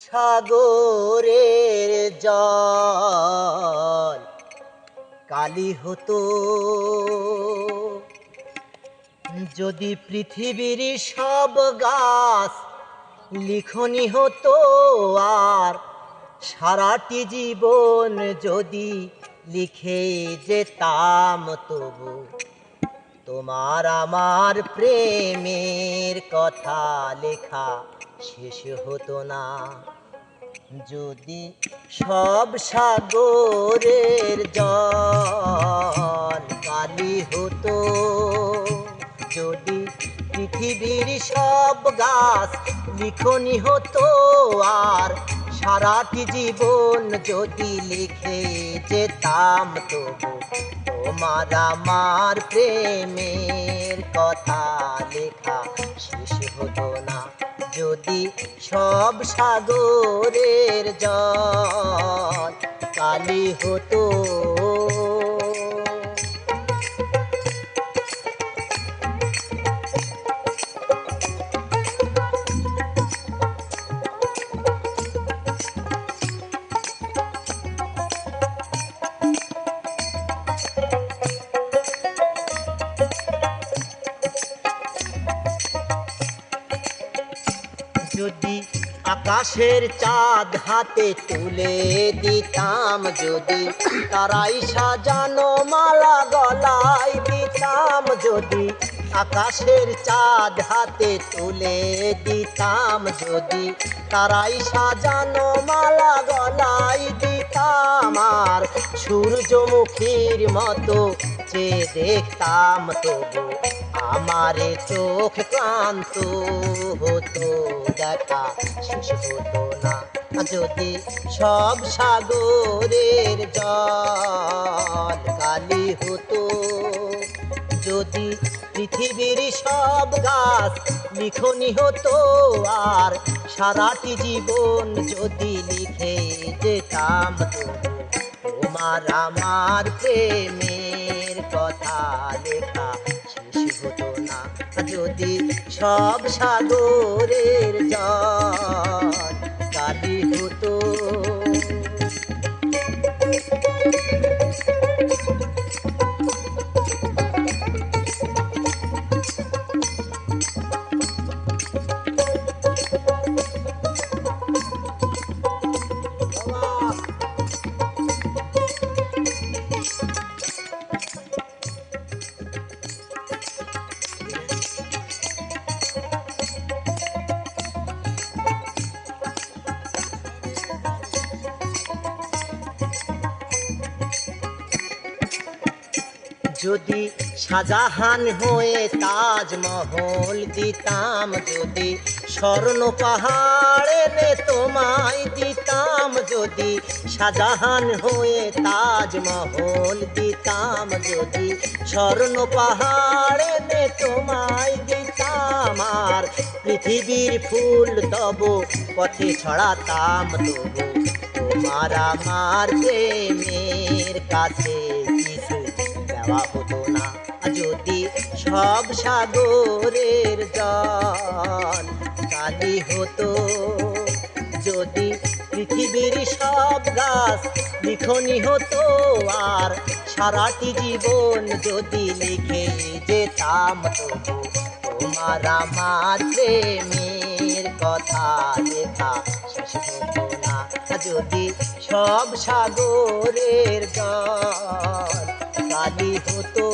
সাগরের জল কালি হতো যদি পৃথিবীর সব গাছ লিখনি হতো, আর সারাটি জীবন যদি লিখে যেতাম, তবু তোমার আমার প্রেমের কথা লেখা শেষ হতো না। যদি সব সাগরের জল কালি হতো, যদি পৃথিবীর সব গাছ লিখনি হতো, আর সারাটি জীবন যদি লিখে যেতাম, তবু তোমার আমার প্রেমের কথা লেখা শেষ হতো না। যদি সব সাগরের জল কালি হতো। যদি আকাশের চাঁদ হাতে তুলে দিতাম, যদি তারাই সাজানো মালা গলায় দিতাম, যদি আকাশের চাঁদ হাতে তুলে দিতাম, যদি তারাই সাজানো মালা গলায় দিতাম, আর সূর্যমুখীর মতো চেয়ে দেখতাম, তবু আমারে চোখ ক্লান্ত হতো, দেখা শেষ হতো না। যদি সব সাগরের জল কালি হতো, যদি পৃথিবীর সব গাছ লিখনি হতো, আর সারাটি জীবন যদি লিখে যেতাম, তোমার আমার প্রেমের কথা লেখা শেষ হতো না। যদি সব সাগরের জল কালি হতো। যদি শাহজাহান হয়ে তাজমহল দিতাম, যদি স্বর্ণ পাহাড় এনে তোমায় দিতাম, যদি শাহজাহান হয়ে তাজমহল দিতাম, যদি স্বর্ণ পাহাড় এনে তোমায় দিতাম, আর পৃথিবীর ফুল তব পথে ছড়াতাম, তবু তোমার আমার প্রেমের কাছে কিছু দেওয়া হতো না। যদি সব সাগরের জল কালি হতো, যদি পৃথিবীর সব গাছ লিখনি হতো, আর সারাটি জীবন যদি লিখে যেতাম, তবু তোমার আমার প্রেমের কথা লেখা শেষ হতো না। যদি সব সাগরের জল কালি হতো।